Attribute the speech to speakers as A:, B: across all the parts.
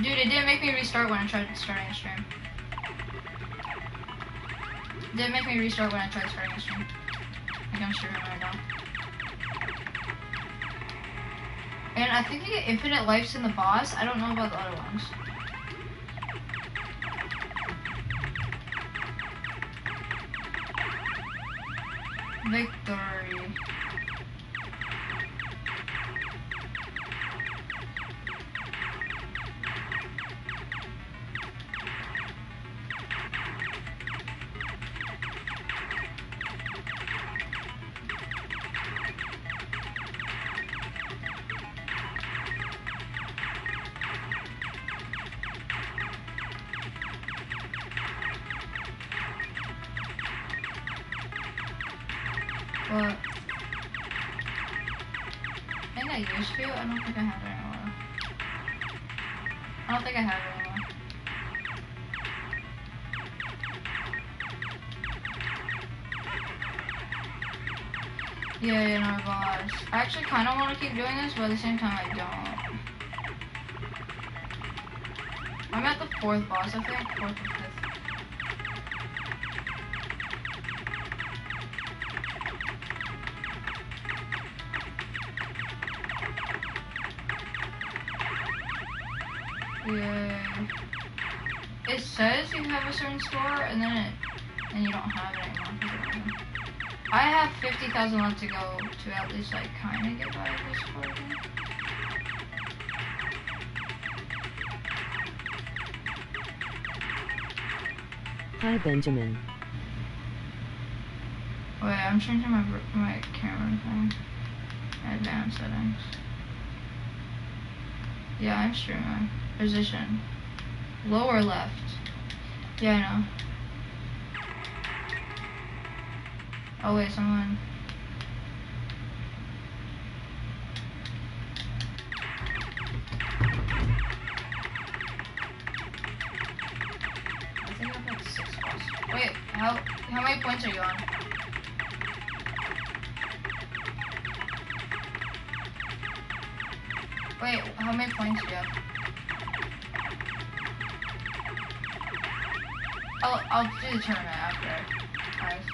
A: Dude, it didn't make me restart when I tried starting a stream. It didn't make me restart when I tried starting a stream. Like I'm streaming right now. And I think you get infinite lives in the boss. I don't know about the other ones. Victory. But I think I used to. I don't think I have it anymore. I don't think I have it anymore. Yeah, no, boss. I actually kind of want to keep doing this, but at the same time, I don't. I'm at the 4th boss, I think. 4th or 5th. Yeah. It says you have a certain score, and then you don't have it anymore. I have 50,000 left to go to at least like kind of get by this score again.
B: Hi, Benjamin.
A: Wait, I'm changing my camera thing. Advanced settings. Yeah, I'm streaming. Position. Lower left. Yeah, I know. Oh wait, someone. I think I've got 6 balls. Wait, how many points are you on? Wait, how many points do you have? I'll do the tournament after, guys.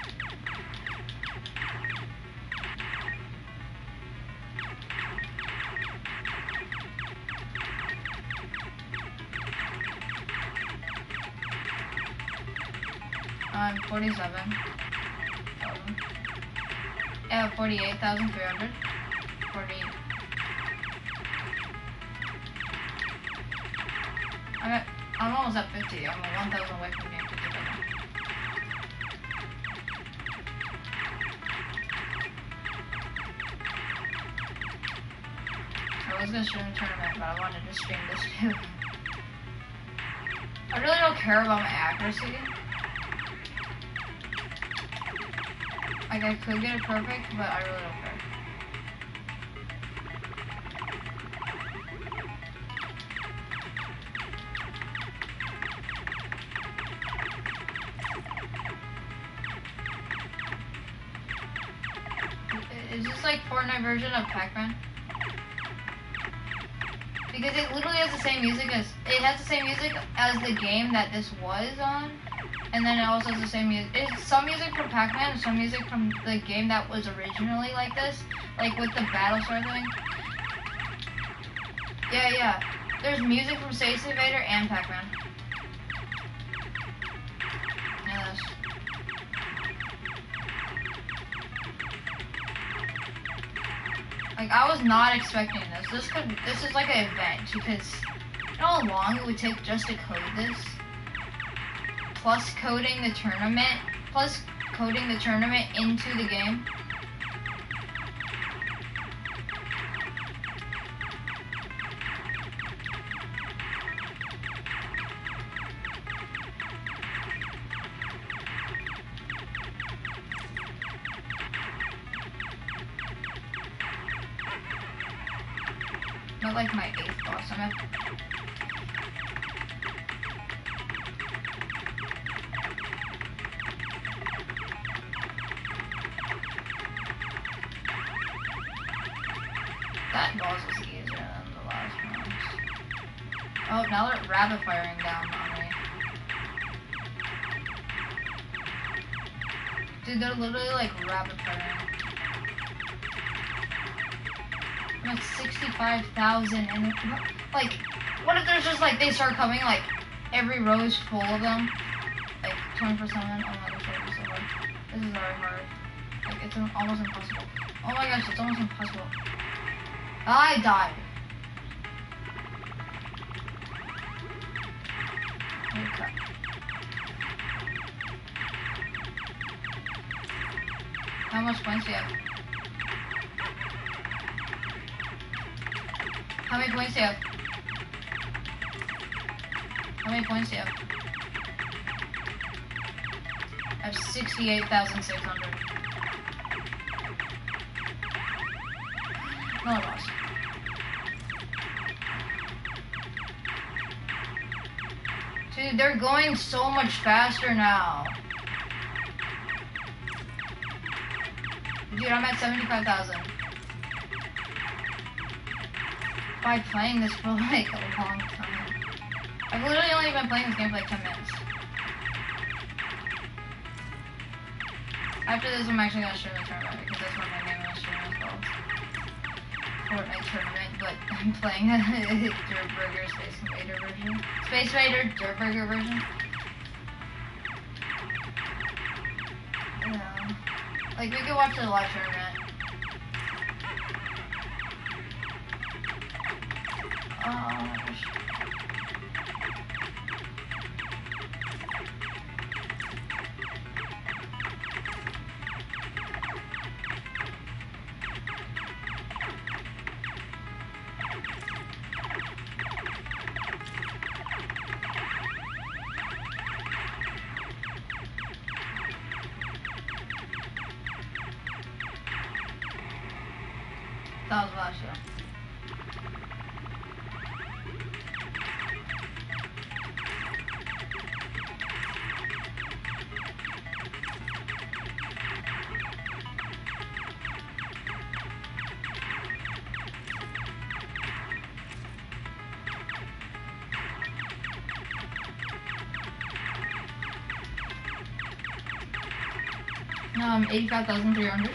A: I'm 47. Yeah, 48,300. 48. I'm almost at 50. I'm 1,000 away from being 50. I was gonna stream a tournament, but I wanted to stream this too. I really don't care about my accuracy. Like, I could get it perfect, but I really don't care. Is this like Fortnite version of Pac-Man? Because it literally has the same music as the game that this was on, and then it also has the same music. It's some music from Pac-Man and some music from the game that was originally like this, like with the battle sword thing. Yeah. There's music from Space Invader and Pac-Man. Yeah, like, I was not expecting this. This is like an event, because you know how long it would take just to code this? Plus coding the tournament into the game. Not like my 8th boss. I'm at... That boss was easier than the last ones. Oh, now they're rapid firing down on me. Dude, they're literally like rapid firing. I'm at 65,000 and like, what if there's just like, they start coming, like, every row is full of them? Like, 24/7, oh my gosh, this is so hard. This is very hard. Like, it's almost impossible. Oh my gosh, it's almost impossible. I died. Okay. How much points do you have? How many points do you have? How many points do you have? I have 68,600. No loss. Dude, they're going so much faster now. Dude, I'm at 75,000. By playing this for like a long time. I've literally only been playing this game for like 10 minutes. After this, I'm actually gonna stream a tournament because that's what my name of my stream is called. Fortnite tournament, but I'm playing a Dirt Burger Space Invader version. Space Invader Dirt Burger version. Yeah. Like, we could watch the live tournament. Oh my gosh. That was last year. No, I'm 85,300.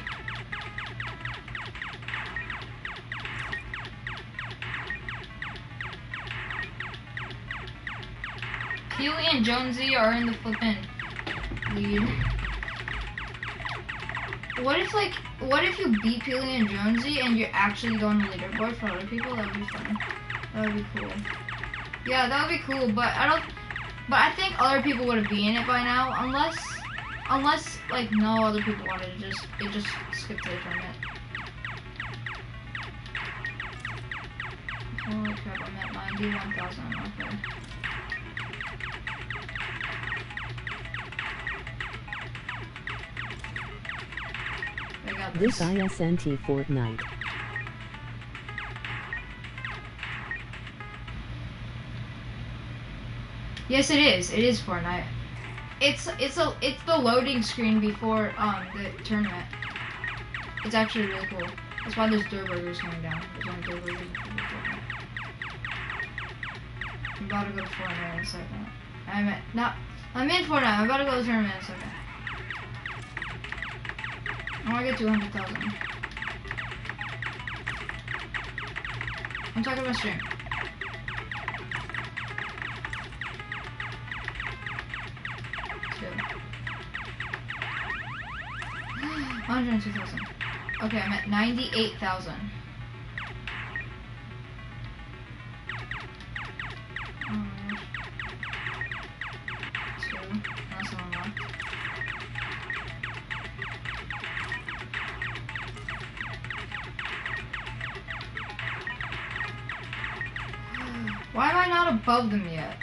A: Huey and Jonesy are in the flippin' lead. What if you beat Peely and Jonesy and you actually go on the leaderboard for other people? That would be fun. That would be cool. Yeah, that would be cool, but I think other people would have been in it by now, unless like no other people wanted to just skip to the tournament. Holy crap, I'm at 91,000, okay.
B: This ISNT Fortnite.
A: Yes, it is. It is Fortnite. It's the loading screen before the tournament. It's actually really cool. That's why there's dirt burgers coming down. There's only dirt burgers in Fortnite. I'm about to go to Fortnite in a second. I'm in Fortnite. I'm about to go to the tournament in a second. I want to get 200,000. I'm talking about stream. Two. 102,000. Okay, I'm at 98,000. Two. That's one left. Why am I not above them yet?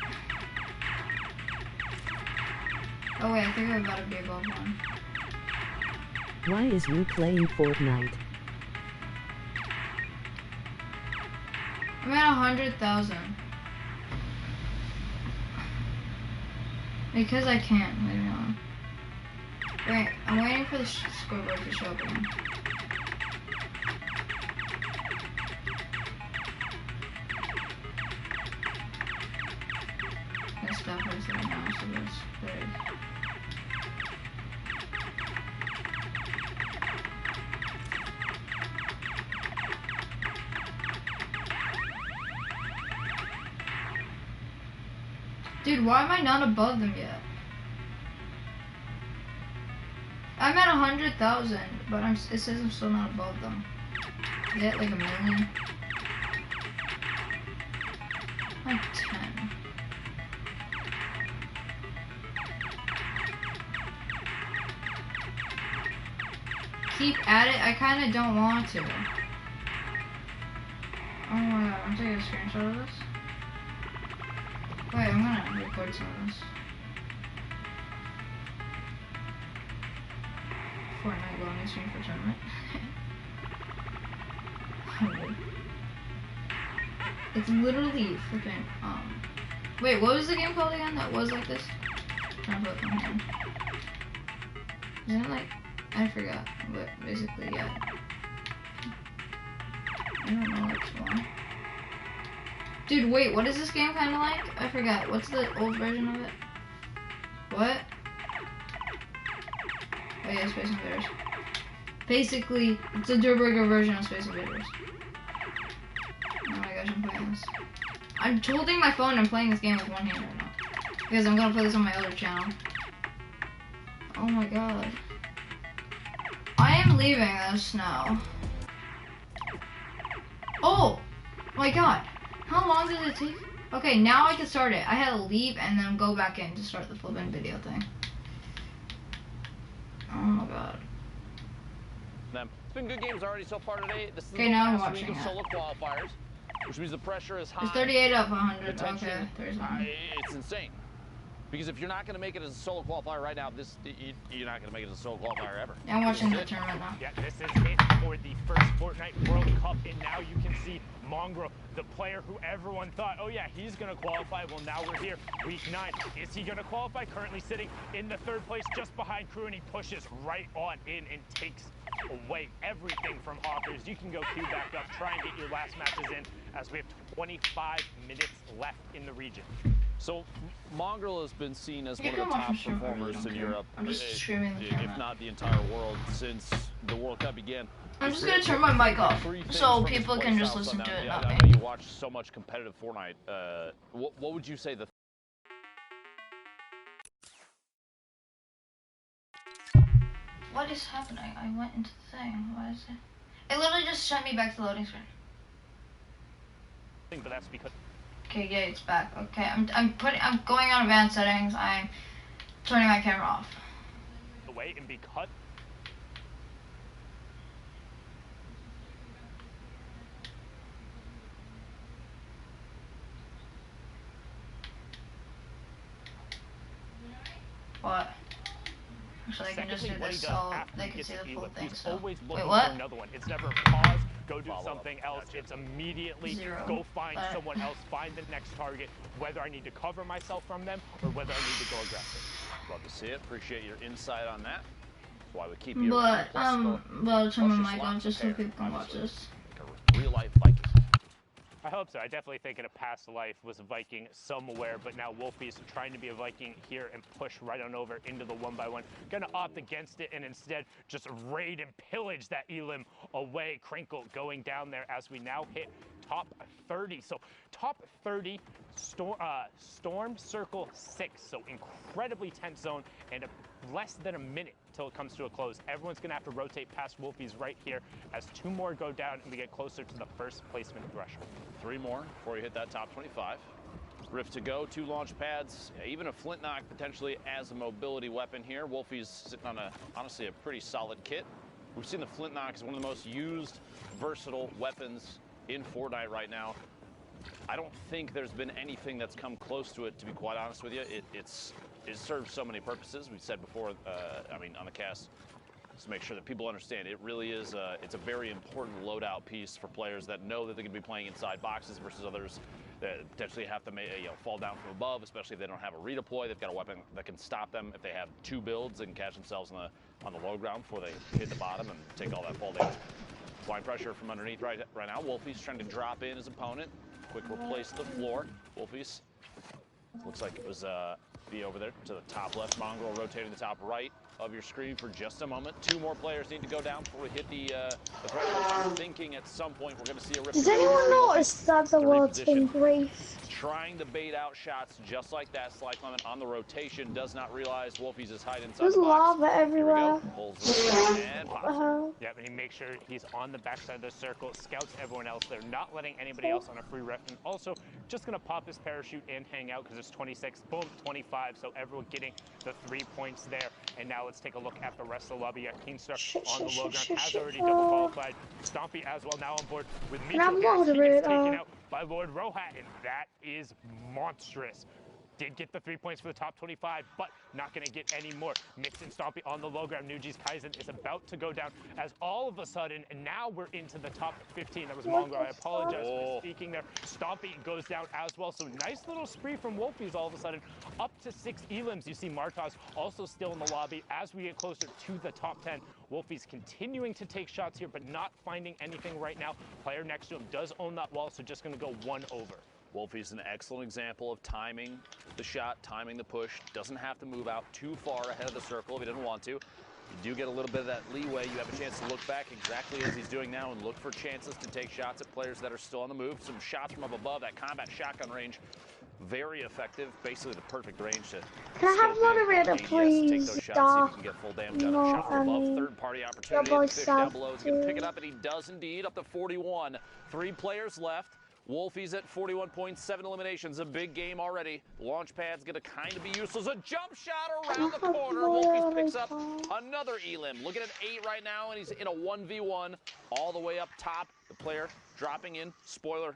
A: Oh wait, I think I'm about to be above one.
B: Why is you playing Fortnite?
A: I'm at 100,000. Because I can't. Leave me alone. Wait, I'm waiting for the scoreboard to show up again. now, so that's great. Dude, why am I not above them yet? I'm at 100,000, but it says I'm still not above them. Get like a million. Like 10. Keep at it. I kind of don't want to. Oh my god, I'm taking a screenshot of this. Wait, I'm gonna record some of this. Fortnite loading screen for tournament. It's literally flipping, wait, what was the game called again that was like this? I'm trying to put it from hand. Isn't it like, I forgot, but basically, yeah. I don't know what's wrong. Dude, wait, what is this game kind of like? I forgot. What's the old version of it? What? Oh yeah, Space Invaders. Basically, it's a Durburger version of Space Invaders. Oh my gosh, I'm playing this. I'm holding my phone and I'm playing this game with one hand right now. Because I'm gonna play this on my other channel. Oh my god. I am leaving this now. Oh my god. How long does it take? Okay, now I can start it. I had to leave and then go back in to start the flipping video thing. Oh my god.
C: It's been good games already so far today. This is
A: Okay,
C: the
A: now I'm
C: last week
A: watching
C: of
A: it.
C: solo qualifiers, which means the pressure is high.
A: It's 38 up 100.
C: Attention,
A: Okay, 37.
C: it's insane. Because if you're not going to make it as a solo qualifier right now, you're not going to make it as a solo qualifier ever.
A: Yeah, I'm watching the tournament now.
D: Yeah, this is it for the first Fortnite World Cup, and now you can see Mongrel, the player who everyone thought, oh yeah, he's going to qualify. Well, now we're here, week 9. Is he going to qualify? Currently sitting in the 3rd place, just behind Crew, and he pushes right on in and takes away everything from Hawkers. You can go queue back up, try and get your last matches in, as we have 25 minutes left in the region.
C: So, Mongrel has been seen as
A: You
C: one of
A: can
C: the
A: watch
C: top
A: the stream, I really
C: performers
A: don't
C: in
A: care.
C: Europe,
A: I'm just streaming the
C: if
A: tournament.
C: not the entire world, since the World Cup began.
A: I'm just gonna turn my mic off
C: Three things
A: so
C: from his
A: people
C: play
A: can just
C: style.
A: listen
C: So
A: to
C: now,
A: it,
C: yeah,
A: not
C: I
A: me.
C: know you watch so much competitive Fortnite. What would you say the
A: What is happening? I went into the thing. Why is it? It literally just sent me back to the loading screen.
D: But that's because
A: Okay, yeah, it's back. Okay, I'm going on advanced settings. I'm turning my camera off.
D: the way and because
A: What? So they can just do
D: Secondly, what he
A: this
D: does
A: so
D: after
A: they
D: he
A: can
D: gets
A: see
D: the
A: the full
D: Elif,
A: thing.
D: he's
A: So
D: always
A: wait,
D: looking
A: what?
D: for another one. It's never pause, go do
C: Follow up.
D: something else.
C: Gotcha.
D: It's immediately
A: 0.
D: go find
A: But-
D: someone else, find the next target, whether I need to cover myself from them or whether I need to go aggressive.
C: Love to see it. Appreciate your insight on that. That's why we keep you
A: But
C: around. Plus, go-
A: well, turn
C: plus
A: my
C: your
A: mic
C: slot
A: off just so
C: prepare,
A: people can watch
C: obviously.
A: this.
C: Like a real-life Viking.
D: I hope so. I definitely think in a past life was a Viking somewhere, but now Wolfie's trying to be a Viking here and push right on over into the 1x1. Gonna opt against it and instead just raid and pillage that Elim away. Crinkle going down there as we now hit top 30. So top 30, Storm Circle 6. So incredibly tense zone and less than a minute till it comes to a close. Everyone's gonna have to rotate past Wolfie's right here as 2 more go down and we get closer to the first placement threshold.
C: 3 more before you hit that top 25. Rift to go, 2 launch pads, even a flint knock potentially as a mobility weapon here. Wolfie's sitting on honestly a pretty solid kit. We've seen the flint knock as one of the most used, versatile weapons in Fortnite right now. I don't think there's been anything that's come close to it, to be quite honest with you. It serves so many purposes. We said before, I mean, on the cast, just to make sure that people understand, it really is, it's a very important loadout piece for players that know that they're going to be playing inside boxes versus others that potentially have to fall down from above, especially if they don't have a redeploy. They've got a weapon that can stop them. If they have 2 builds, they can catch themselves on the low ground before they hit the bottom and take all that fall damage. Applying pressure from underneath right now. Wolfie's trying to drop in his opponent. Quick replace the floor. Wolfie's looks like it was be over there to the top left. Mongrel rotating the top right of your screen for just a moment. 2 more players need to go down before we hit the threshold. I'm thinking at some point we're going to see a rip.
E: Does anyone notice that the word's been brief?
C: Trying to bait out shots just like that. Sly Clement on the rotation does not realize Wolfies is hiding inside
E: There's
C: the box.
E: lava everywhere.
C: And pops.
D: Yep, and he makes sure he's on the backside of the circle, scouts everyone else. They're not letting anybody else on a free ref, and also just going to pop his parachute and hang out because it's 26, boom, 25, so everyone getting the 3 points there. And now let's take a look at the rest of the lobby. Keenstar on the low ground has already double qualified. Stompy as well now on board with Mitchell. He gets taken out by Lord Rohat, and that is monstrous. Did get the 3 points for the top 25, but not going to get any more. Mix and Stompy on the low ground. Nuji's Kaizen is about to go down as all of a sudden, and now we're into the top 15. That was Mongo. I apologize for speaking there. Stompy goes down as well. So nice little spree from Wolfies all of a sudden. Up to 6 elims. You see Martos also still in the lobby as we get closer to the top 10. Wolfies continuing to take shots here, but not finding anything right now. Player next to him does own that wall, so just going to go 1 over.
C: Wolfie's an excellent example of timing the shot, timing the push. Doesn't have to move out too far ahead of the circle if he doesn't want to. You do get a little bit of that leeway. You have a chance to look back exactly as he's doing now and look for chances to take shots at players that are still on the move. Some shots from up above, that combat shotgun range, very effective. Basically the perfect range to
E: Can I have moderator, please?
C: take those shots, see if you can get full damage out of a shot from above. Third party opportunity. The fish down below is going to pick it up, and he does indeed, up to 41. 3 players left. Wolfies at 41.7 eliminations, a big game already. Launch pad's gonna kind of be useless. A jump shot around the corner. Wolfies picks up another elim. Looking at 8 right now, and he's in a 1v1 all the way up top. The player dropping in. Spoiler.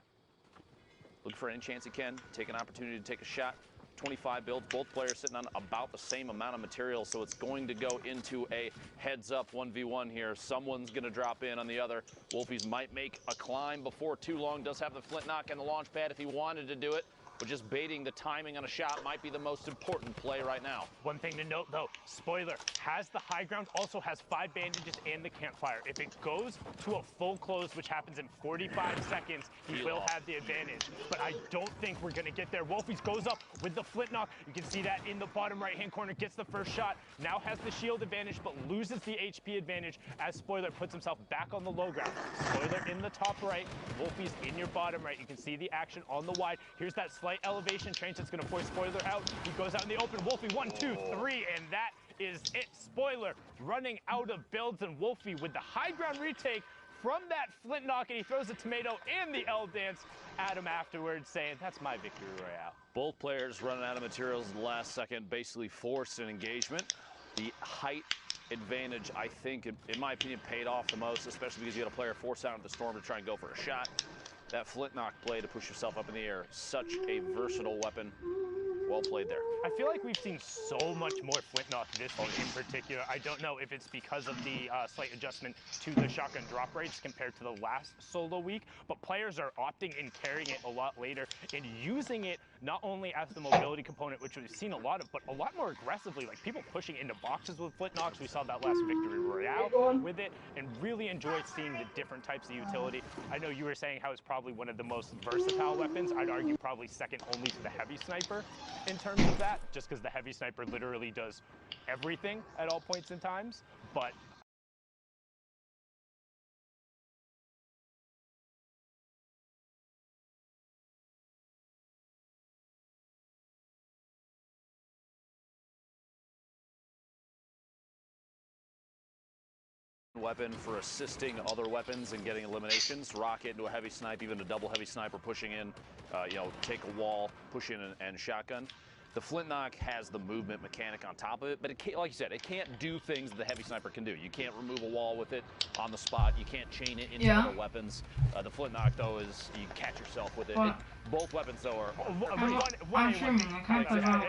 C: Looking for any chance he can. Take an opportunity to take a shot. 25 builds, both players sitting on about the same amount of material, so it's going to go into a heads-up 1v1 here. Someone's going to drop in on the other. Wolfies might make a climb before too long. Does have the flint knock and the launch pad if he wanted to do it, but just baiting the timing on a shot might be the most important play right now.
D: One thing to note, though, spoiler, has the high ground, also has 5 bandages and the campfire. If it goes to a full close, which happens in 45 seconds, he will have the advantage. But I don't think we're going to get there. Wolfies goes up with the flint knock. You can see that in the bottom right-hand corner, gets the first shot. Now has the shield advantage, but loses the HP advantage as Spoiler puts himself back on the low ground. Spoiler in the top right, Wolfies in your bottom right. You can see the action on the wide. Here's that slight elevation change that's going to force Spoiler out. He goes out in the open. Wolfie 1, 2, 3, and that is it. Spoiler running out of builds, and Wolfie with the high ground retake from that flint knock, and he throws a tomato and the L dance at him afterwards, saying, that's my victory royale.
C: Both players running out of materials in the last second, basically forced an engagement. The height advantage, I think, in my opinion, paid off the most, especially because you had a player forced out of the storm to try and go for a shot. That flint knock play to push yourself up in the air, such a versatile weapon. Well played there.
D: I feel like we've seen so much more flint knock this week in particular. I don't know if it's because of the slight adjustment to the shotgun drop rates compared to the last solo week, but players are opting and carrying it a lot later and using it not only as the mobility component, which we've seen a lot of, but a lot more aggressively, like people pushing into boxes with flint knocks. We saw that last victory royale with it, and really enjoyed seeing the different types of utility. I know you were saying how it's probably one of the most versatile weapons. I'd argue probably second only to the heavy sniper in terms of that, just because the heavy sniper literally does everything at all points in times. But
C: weapon for assisting other weapons and getting eliminations. Rocket into a heavy snipe, even a double heavy sniper pushing in, take a wall, push in and shotgun. The flint knock has the movement mechanic on top of it, but it can't, like you said, it can't do things that the heavy sniper can do. You can't remove a wall with it on the spot. You can't chain it into other weapons. The flint knock, though, is you catch yourself with it. Both weapons, though, are...
A: I'm streaming. I can't put it on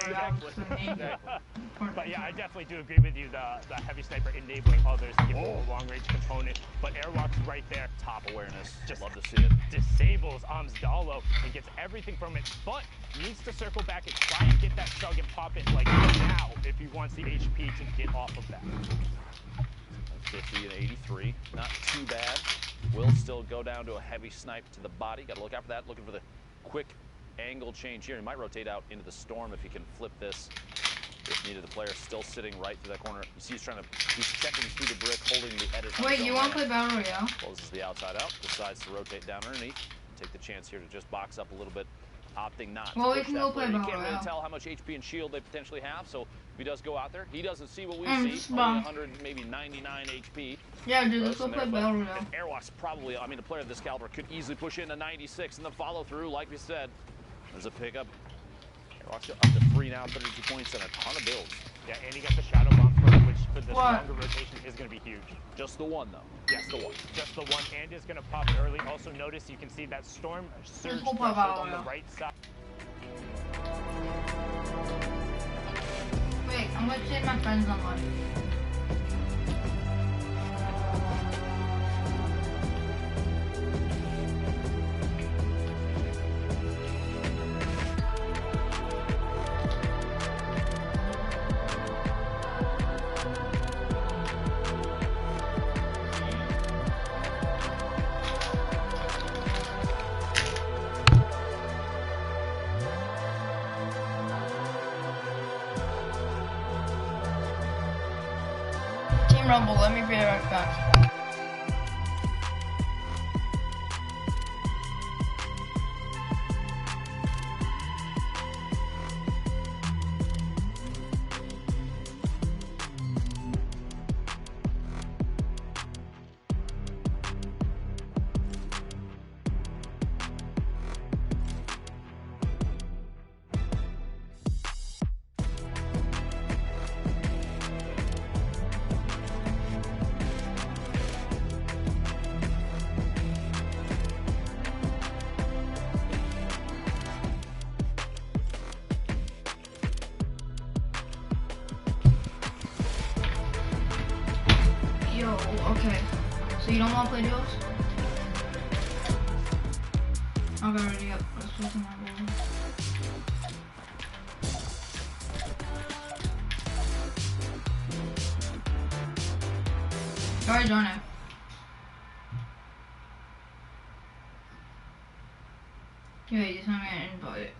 D: But yeah, I definitely do agree with you. The heavy sniper enabling others to get a long-range component. But Airwalk's right there.
C: Top awareness. Just love to see it.
D: Disables Amsdalo and gets everything from it, but needs to circle back and try and get that chug and pop it like now if he wants the HP to get off of that.
C: 50 and 83. Not too bad. Will still go down to a heavy snipe to the body. Got to look out for that. Looking for the quick angle change here. He might rotate out into the storm if he can flip this if needed. The player still sitting right through that corner. You see he's checking through the brick, holding the edit.
A: Wait, you want to play Battle Royale?
C: Closes the outside out, decides to rotate down underneath. Take the chance here to just box up a little bit, opting not to
A: Well, we
C: push
A: can
C: that
A: go play
C: player. You
A: Battle
C: can't really
A: Royale.
C: tell how much HP and shield they potentially have, so if he does go out there, he doesn't see what we
A: just
C: see. Only 100, maybe 99 HP.
A: Yeah, dude, let's go play Battle Royale.
C: Airwalk's probably, I mean, a player of this caliber could easily push in a 96 in the follow-through, like we said. There's a pickup. Airwalk's up to 3 now, 32 points and a ton of builds.
D: Yeah, and he got the shadow bomb for which for this longer rotation is going to be huge.
C: Just the one, though.
D: Yes, the one. Just the one, and is going to pop early. Also notice you can see that storm surge threshold on the right side.
A: Wait, I'm going to see my friends online. Rumble, let me be right back. Okay, so you don't want to play duos? Okay, ready up. Let's play some Marvel. Sorry, darn it. Yeah, you sent me an invite.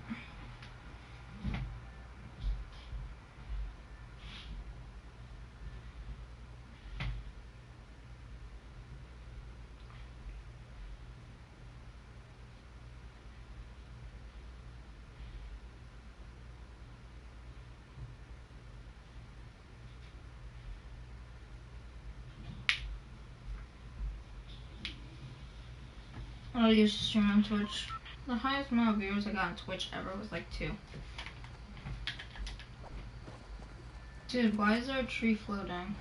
A: I used to stream on Twitch. The highest amount of viewers I got on Twitch ever was like 2. Dude, why is there a tree floating?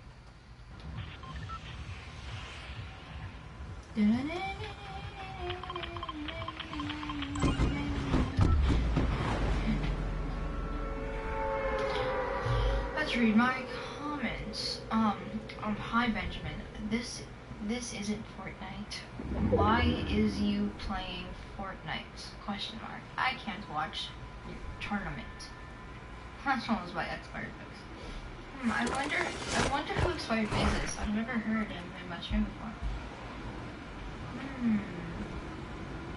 A: Let's read my comments. Hi Benjamin. This isn't Fortnite. Why is you playing Fortnite? Question mark. I can't watch your tournament. That one was by Expired Face. I wonder who Expired Face is. I've never heard him in my stream before.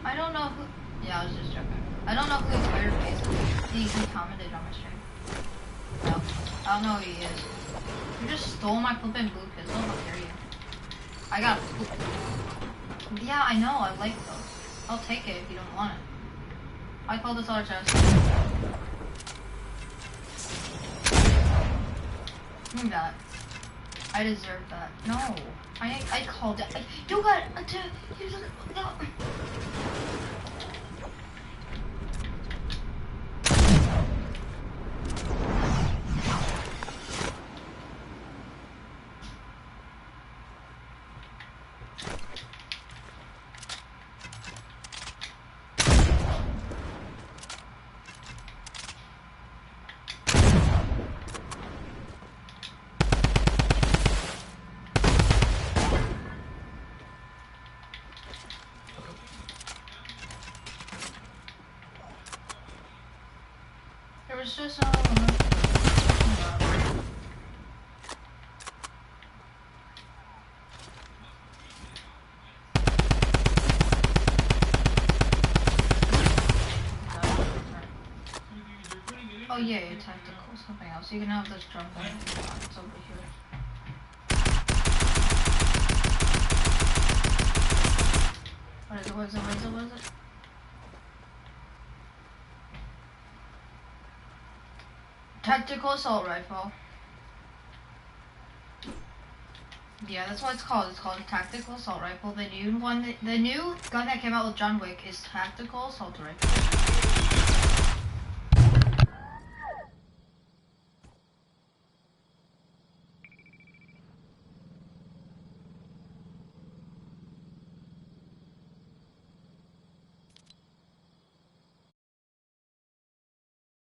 A: I don't know who. Yeah, I was just joking. I don't know who Expired Face is. He commented on my stream. No, I don't know who he is. You just stole my flippin' blue pistol. How dare you? I got a yeah, I know, I like those. I'll take it if you don't want it. I call this other chest. Give me that. I deserve that. No. I called it. You got no. It's just oh yeah, tactical something else. You can have this drum gun. It's over here. What is it? What is it? What is it? What is it? Tactical assault rifle. Yeah, that's what it's called. It's called a tactical assault rifle. The new one, the new gun that came out with John Wick is tactical assault rifle.